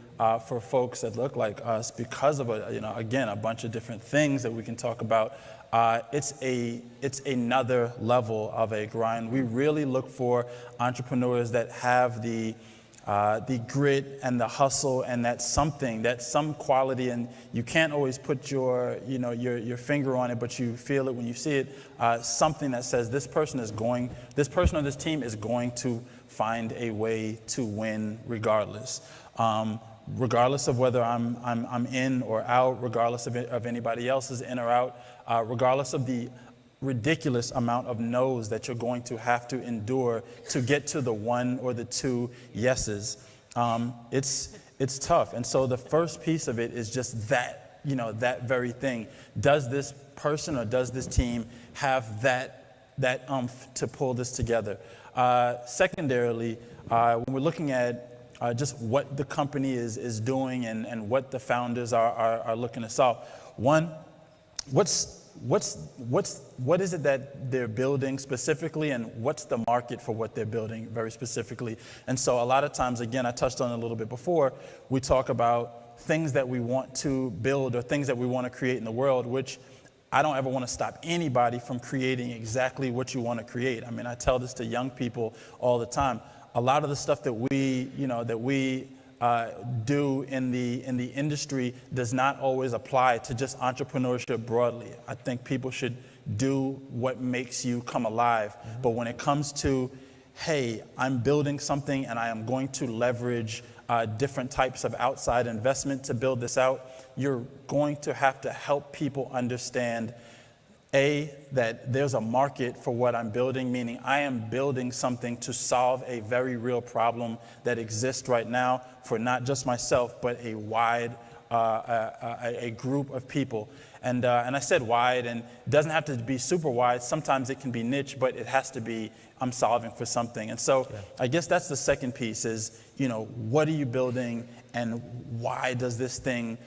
for folks that look like us, because of a bunch of different things that we can talk about, it's another level of a grind. We really look for entrepreneurs that have the grit and the hustle and that some quality, and you can't always put your finger on it, but you feel it when you see it. Something that says this person on this team is going to find a way to win regardless. Regardless of whether I'm in or out, regardless of anybody else is in or out, regardless of the ridiculous amount of no's that you're going to have to endure to get to the one or the two yeses. It's tough. And so the first piece of it is just that that very thing. Does this person or does this team have that oomph to pull this together? Secondarily, when we're looking at just what the company is doing and what the founders are looking to solve, one, what is it that they're building specifically, and what's the market for what they're building very specifically? And so a lot of times, again, I touched on it a little bit before, we talk about things that we want to build or things that we want to create in the world, which I don't ever want to stop anybody from creating exactly what you want to create. I mean, I tell this to young people all the time. A lot of the stuff that we do in the industry does not always apply to just entrepreneurship broadly. I think people should do what makes you come alive. But when it comes to, hey, I'm building something and I am going to leverage different types of outside investment to build this out, you're going to have to help people understand, A, that there's a market for what I'm building, meaning I am building something to solve a very real problem that exists right now for not just myself, but a wide, a group of people. And I said wide, and it doesn't have to be super wide. Sometimes it can be niche, but it has to be, I'm solving for something. And so I guess that's the second piece is, what are you building and why does this thing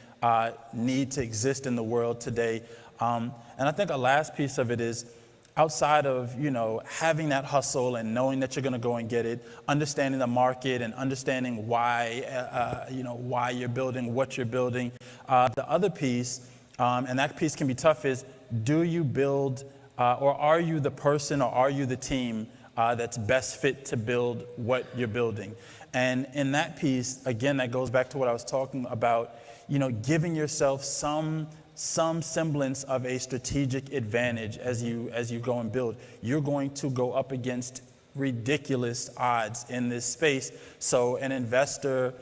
need to exist in the world today? And I think a last piece of it is outside of, having that hustle and knowing that you're going to go and get it, understanding the market and understanding why, why you're building what you're building. The other piece, and that piece can be tough, is do you build or are you the person or are you the team that's best fit to build what you're building? And in that piece, again, that goes back to what I was talking about, giving yourself some semblance of a strategic advantage as you go and build. You're going to go up against ridiculous odds in this space. So an investor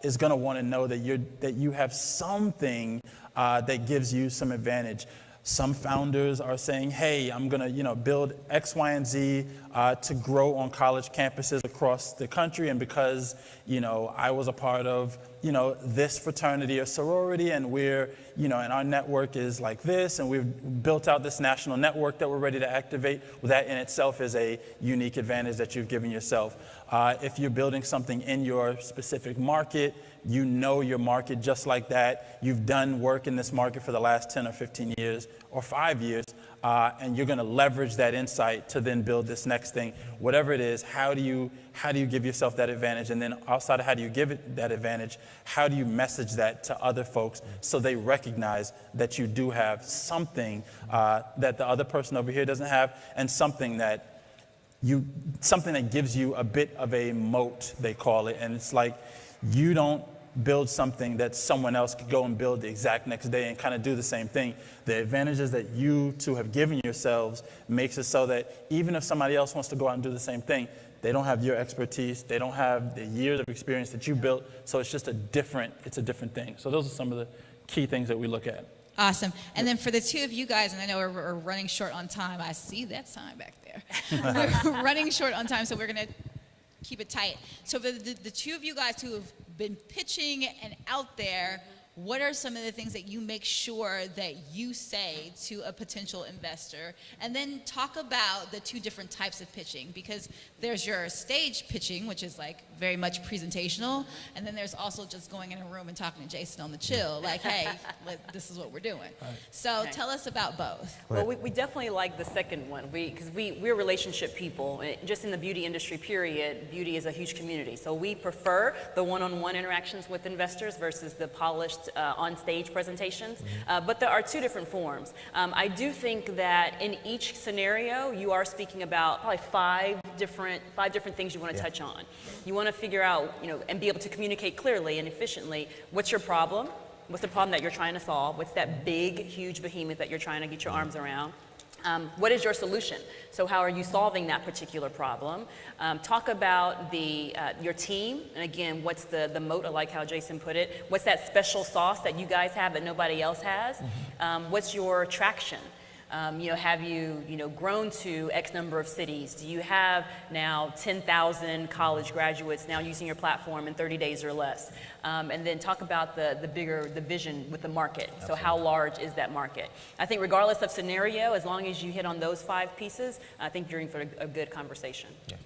is going to want to know that you have something that gives you some advantage. Some founders are saying, hey, I'm going to build X, Y, and Z to grow on college campuses across the country. And because, I was a part of, this fraternity or sorority, and we're, and our network is like this, and we've built out this national network that we're ready to activate. Well, that in itself is a unique advantage that you've given yourself. If you're building something in your specific market, your market just like that. You've done work in this market for the last 10 or 15 years or 5 years, and you're going to leverage that insight to then build this next thing. Whatever it is, how do you give yourself that advantage? And then outside of how do you give it that advantage, how do you message that to other folks so they recognize that you do have something that the other person over here doesn't have, and something that gives you a bit of a moat, they call it. And it's like you don't build something that someone else could go and build the exact next day and kind of do the same thing. The advantages that you two have given yourselves makes it so that even if somebody else wants to go out and do the same thing, they don't have your expertise, they don't have the years of experience that you built, so it's just a different thing. So those are some of the key things that we look at. Awesome. And then for the two of you guys, and I know we're running short on time. I see that sign back there. We're running short on time, so we're going to keep it tight. So for the two of you guys who have been pitching and out there, what are some of the things that you make sure that you say to a potential investor? And then talk about the two different types of pitching, because there's your stage pitching, which is like very much presentational, and then there's also just going in a room and talking to Jason on the chill, like, hey, this is what we're doing. So tell us about both. Well, we definitely like the second one, because we're relationship people. Just in the beauty industry, period, beauty is a huge community. So we prefer the one-on-one interactions with investors versus the polished on-stage presentations, but there are two different forms. I do think that in each scenario, you are speaking about probably five different things you want to touch on. You want to figure out, and be able to communicate clearly and efficiently, what's your problem? What's the problem that you're trying to solve? What's that big, huge behemoth that you're trying to get your arms around? What is your solution? So how are you solving that particular problem? Talk about your team, and again, what's the moat, I like how Jason put it. What's that special sauce that you guys have that nobody else has? What's your traction? Have you, grown to X number of cities? Do you have now 10,000 college graduates now using your platform in 30 days or less? And then talk about the vision with the market. Absolutely. So how large is that market? I think regardless of scenario, as long as you hit on those 5 pieces, I think you're in for a good conversation. Yeah.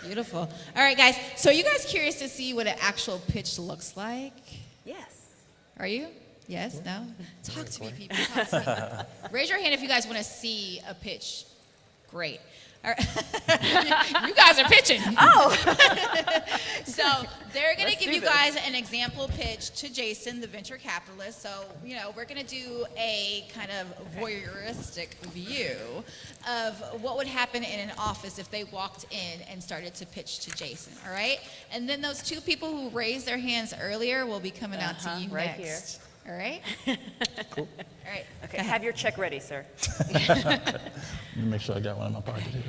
Beautiful. All right, guys. So are you guys curious to see what an actual pitch looks like? Yes. Are you? Yes? No? Talk to me, people. Talk to me. Raise your hand if you guys want to see a pitch. Great. All right. You guys are pitching. Oh. So they're going to give you guys an example pitch to Jason, the venture capitalist. So, we're going to do a kind of voyeuristic view of what would happen in an office if they walked in and started to pitch to Jason, all right? And then those 2 people who raised their hands earlier will be coming out to you right next. Here. All right? Cool. All right. Okay, have your check ready, sir. Let me make sure I got one in my pocket here.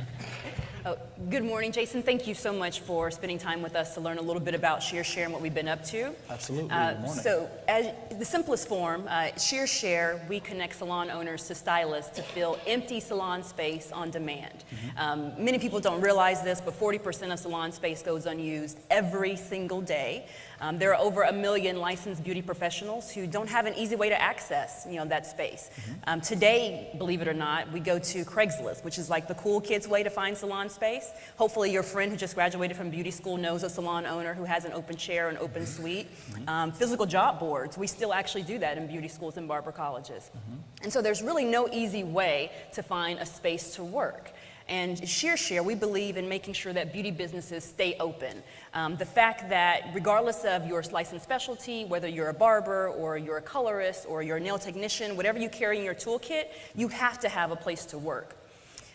Oh, good morning, Jason. Thank you so much for spending time with us to learn a little bit about ShearShare and what we've been up to. Absolutely. Good morning. So, as the simplest form, ShearShare, we connect salon owners to stylists to fill empty salon space on demand. Mm-hmm. Many people don't realize this, but 40% of salon space goes unused every single day. There are over 1 million licensed beauty professionals who don't have an easy way to access, that space. Mm-hmm. Today, believe it or not, we go to Craigslist, which is like the cool kids' way to find salon space. Hopefully, your friend who just graduated from beauty school knows a salon owner who has an open chair, an open suite. Mm-hmm. Physical job boards, we still actually do that in beauty schools and barber colleges. Mm-hmm. And so there's really no easy way to find a space to work. And ShearShare, we believe in making sure that beauty businesses stay open. The fact that regardless of your licensed specialty, whether you're a barber or you're a colorist or you're a nail technician, whatever you carry in your toolkit, you have to have a place to work.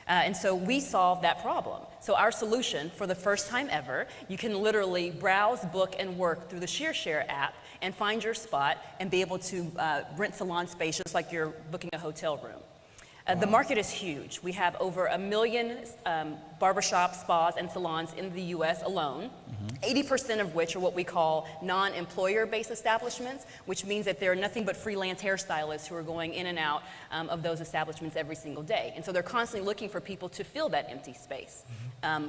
And so we solve that problem. So our solution, for the first time ever, you can literally browse, book, and work through the ShearShare app and find your spot and be able to rent salon space just like you're booking a hotel room. The market is huge. We have over 1 million barbershops, spas, and salons in the U.S. alone, 80% of which are what we call non-employer-based establishments, which means that there are nothing but freelance hairstylists who are going in and out of those establishments every single day. And so they're constantly looking for people to fill that empty space.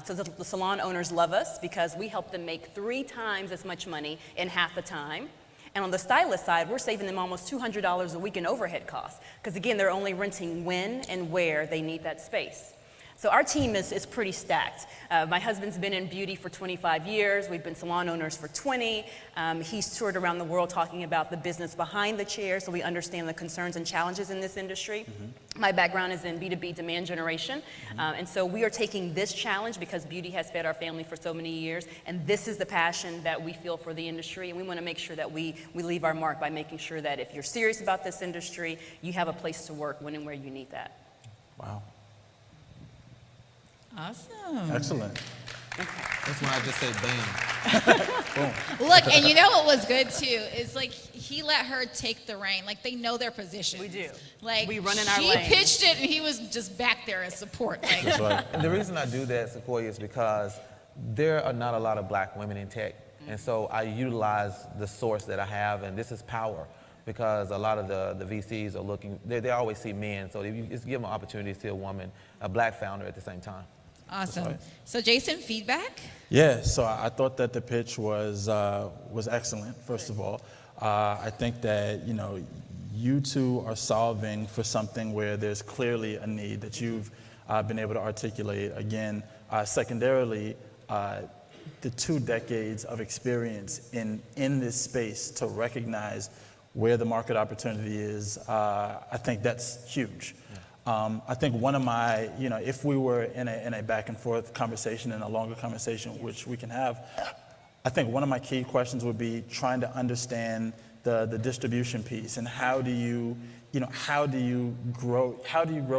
So the salon owners love us because we help them make 3 times as much money in half the time. And on the stylist side, we're saving them almost $200 a week in overhead costs, because again, they're only renting when and where they need that space. So our team is pretty stacked. My husband's been in beauty for 25 years. We've been salon owners for 20. He's toured around the world talking about the business behind the chair, so we understand the concerns and challenges in this industry. Mm-hmm. My background is in B2B demand generation. Mm-hmm. And so we are taking this challenge because beauty has fed our family for so many years, and this is the passion that we feel for the industry, and we want to make sure that we leave our mark by making sure that if you're serious about this industry, you have a place to work when and where you need that. Wow. Awesome. Excellent. That's why I just said bam. Boom. Look, and you know what was good too is like he let her take the reign. Like they know their position. We do. Like we run in our lane. She pitched it, and he was just back there as support. Like, That's right. And the reason I do that, Sequoia, is because there are not a lot of black women in tech. And so I utilize the source that I have, and this is power. Because a lot of the VCs are looking, they always see men. So you just give them an opportunity to see a woman, a black founder at the same time. awesome. right. So Jason, feedback? Yeah, so I thought that the pitch was excellent, first of all. I think that, you two are solving for something where there's clearly a need that you've been able to articulate. Again, secondarily, the 2 decades of experience in this space to recognize where the market opportunity is, I think that's huge. I think one of my, if we were in a back and forth conversation and a longer conversation, which we can have, I think one of my key questions would be trying to understand the distribution piece and how do you grow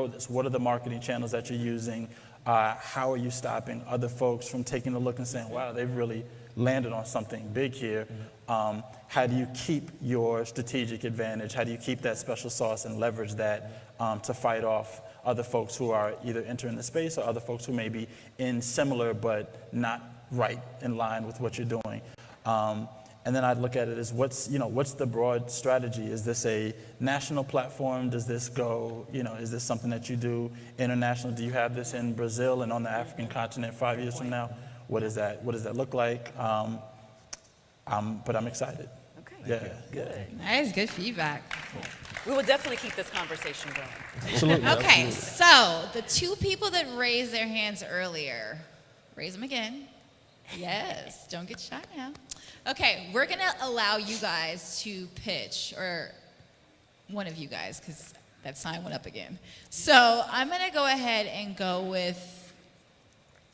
this? What are the marketing channels that you're using? How are you stopping other folks from taking a look and saying, wow, they've really landed on something big here? How do you keep your strategic advantage? How do you keep that special sauce and leverage that to fight off other folks who are either entering the space or other folks who may be in similar but not right in line with what you're doing? And then I'd look at it as what's the broad strategy? Is this a national platform? Does this go, is this something that you do international? Do you have this in Brazil and on the African continent 5 years from now? What does that look like? But I'm excited. Okay. Yeah. Nice, good feedback. We will definitely keep this conversation going. Absolutely. Okay, so the two people that raised their hands earlier, raise them again. Yes, don't get shy now. Okay, we're gonna allow you guys to pitch, or one of you guys, because that sign went up again. So I'm gonna go ahead and go with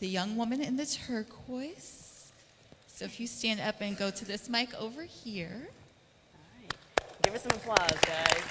the young woman in the turquoise. So if you stand up and go to this mic over here. All right. Give her some applause, guys.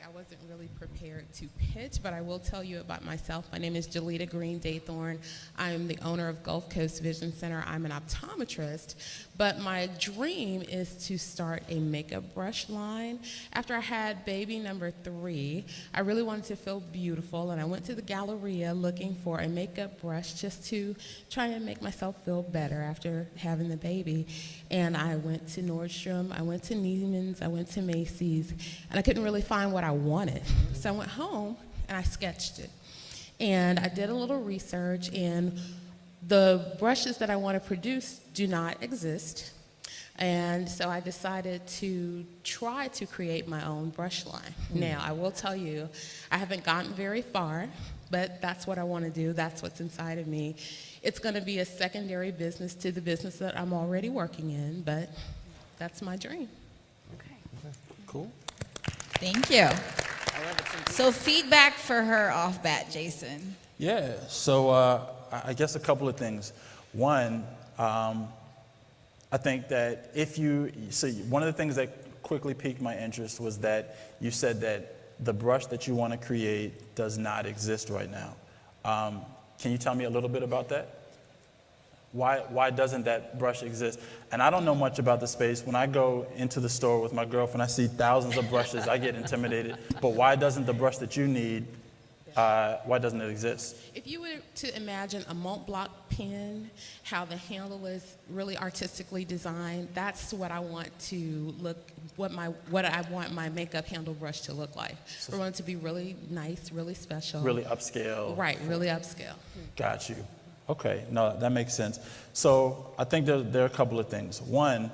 I wasn't really prepared to pitch, but I will tell you about myself. My name is Jalita Green Daythorne. I'm the owner of Gulf Coast Vision Center. I'm an optometrist, but my dream is to start a makeup brush line. After I had baby number 3, I really wanted to feel beautiful, and I went to the Galleria looking for a makeup brush just to try and make myself feel better after having the baby. And I went to Nordstrom, I went to Neiman's, I went to Macy's, and I couldn't really find what I wanted. So I went home and I sketched it. And I did a little research, and the brushes that I want to produce do not exist. And so I decided to try to create my own brush line. Now, I will tell you, I haven't gotten very far, but that's what I want to do. That's what's inside of me. It's going to be a secondary business to the business that I'm already working in, but that's my dream. Okay. Cool. Thank you. I love it. So feedback for her off bat, Jason. Yeah, so I guess a couple of things. One, I think that one of the things that quickly piqued my interest was that you said that the brush that you want to create does not exist right now. Can you tell me a little bit about that? Why doesn't that brush exist? And I don't know much about the space. When I go into the store with my girlfriend, I see thousands of brushes. I get intimidated. But why doesn't the brush that you need, why doesn't it exist? If you were to imagine a Mont Blanc pen, how the handle is really artistically designed, that's what I want to look, what I want my makeup handle brush to look like. I want it to be really nice, really special. Really upscale. Right, really upscale. Got you. Okay, no, that makes sense. So I think there are a couple of things. One,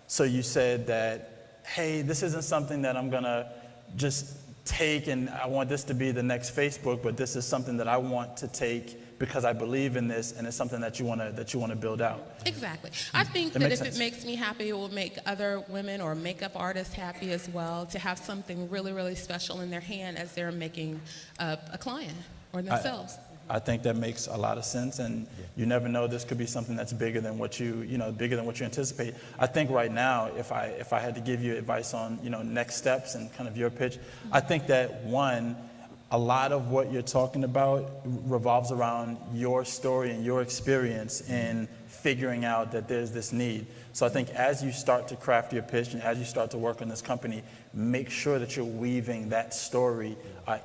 so you said that, hey, this isn't something that I'm gonna just take and I want this to be the next Facebook, but this is something that I want to take because I believe in this, and it's something that you want to build out. Exactly. I think that if it makes me happy, it will make other women or makeup artists happy as well to have something really, really special in their hand as they're making a client or themselves. I think that makes a lot of sense, and you never know, this could be something that's bigger than what you anticipate. I think right now, if I had to give you advice on, next steps and kind of your pitch, I think that one, a lot of what you're talking about revolves around your story and your experience in figuring out that there's this need. So I think as you start to craft your pitch and as you start to work on this company, make sure that you're weaving that story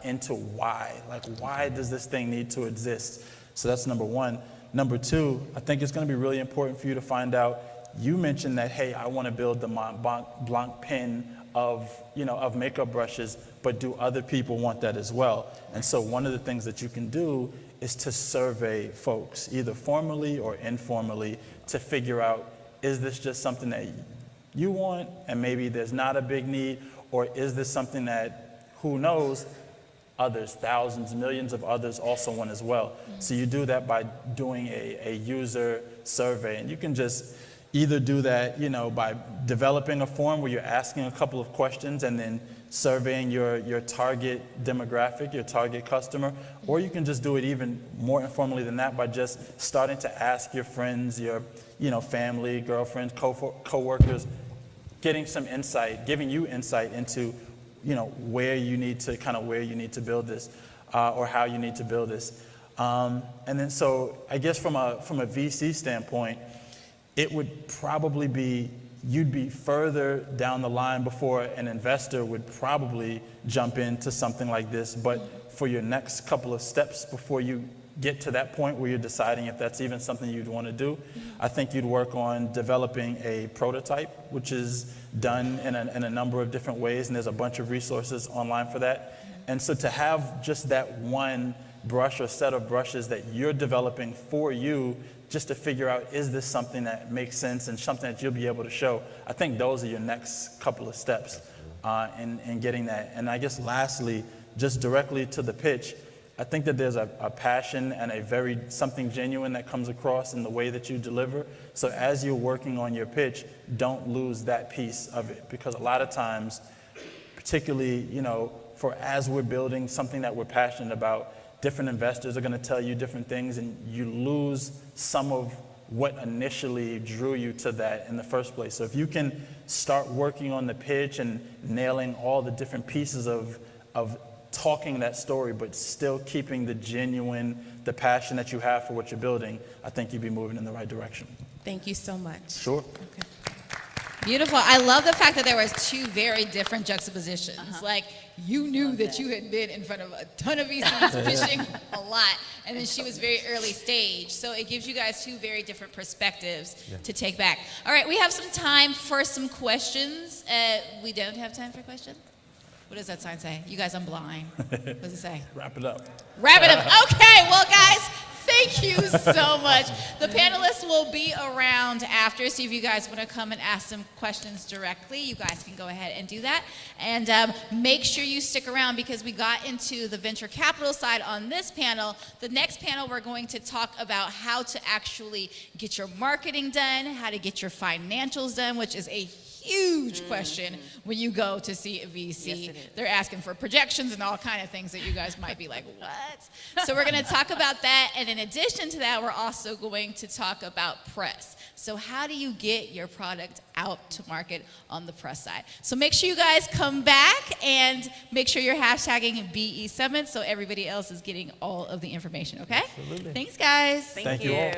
into why. Like, why does this thing need to exist? So that's number one. Number two, I think it's going to be really important for you to find out, you mentioned that, hey, I want to build the Mont Blanc pen of makeup brushes, but do other people want that as well? And so one of the things that you can do is to survey folks, either formally or informally, to figure out, is this just something that you want and maybe there's not a big need, or is this something that, who knows, others, thousands, millions of others also want as well? So you do that by doing a user survey, and you can just either do that, by developing a form where you're asking a couple of questions and then surveying your target demographic, your target customer, or you can just do it even more informally than that by just starting to ask your friends, your family, girlfriends, co-workers, getting some insight, giving you insight into where you need to build this, or how you need to build this. And then so I guess from a VC standpoint, it would probably be, you'd be further down the line before an investor would probably jump into something like this. But for your next couple of steps before you get to that point where you're deciding if that's even something you'd want to do, I think you'd work on developing a prototype, which is done in a number of different ways, and there's a bunch of resources online for that. And so to have just that one brush or set of brushes that you're developing for you, just to figure out, is this something that makes sense and something that you'll be able to show, I think those are your next couple of steps in getting that. And I guess lastly, just directly to the pitch, I think that there's a passion and something genuine that comes across in the way that you deliver. So as you're working on your pitch, don't lose that piece of it, because a lot of times, particularly, as we're building something that we're passionate about, different investors are going to tell you different things, and you lose some of what initially drew you to that in the first place. So if you can start working on the pitch and nailing all the different pieces of talking that story, but still keeping the passion that you have for what you're building, I think you'd be moving in the right direction. Thank you so much. Sure. Okay. Beautiful. I love the fact that there was two very different juxtapositions. Like, you knew that you had been in front of a ton of VCs pitching a lot, and then she was very early stage. So it gives you guys two very different perspectives to take back. All right, we have some time for some questions. We don't have time for questions? What does that sign say? You guys, I'm blind. What does it say? Wrap it up. Wrap it up. Okay, well, guys, thank you so much. The panelists will be around after, so if you guys want to come and ask some questions directly, you guys can go ahead and do that. And make sure you stick around, because we got into the venture capital side on this panel. The next panel, we're going to talk about how to actually get your marketing done, how to get your financials done, which is a huge question when you go to see a VC. Yes, they're asking for projections and all kind of things that you guys might be like, what? So we're going to talk about that. And in addition to that, we're also going to talk about press. So how do you get your product out to market on the press side? So make sure you guys come back and make sure you're hashtagging BE Summit so everybody else is getting all of the information, okay? Absolutely. Thank guys. Thank you all.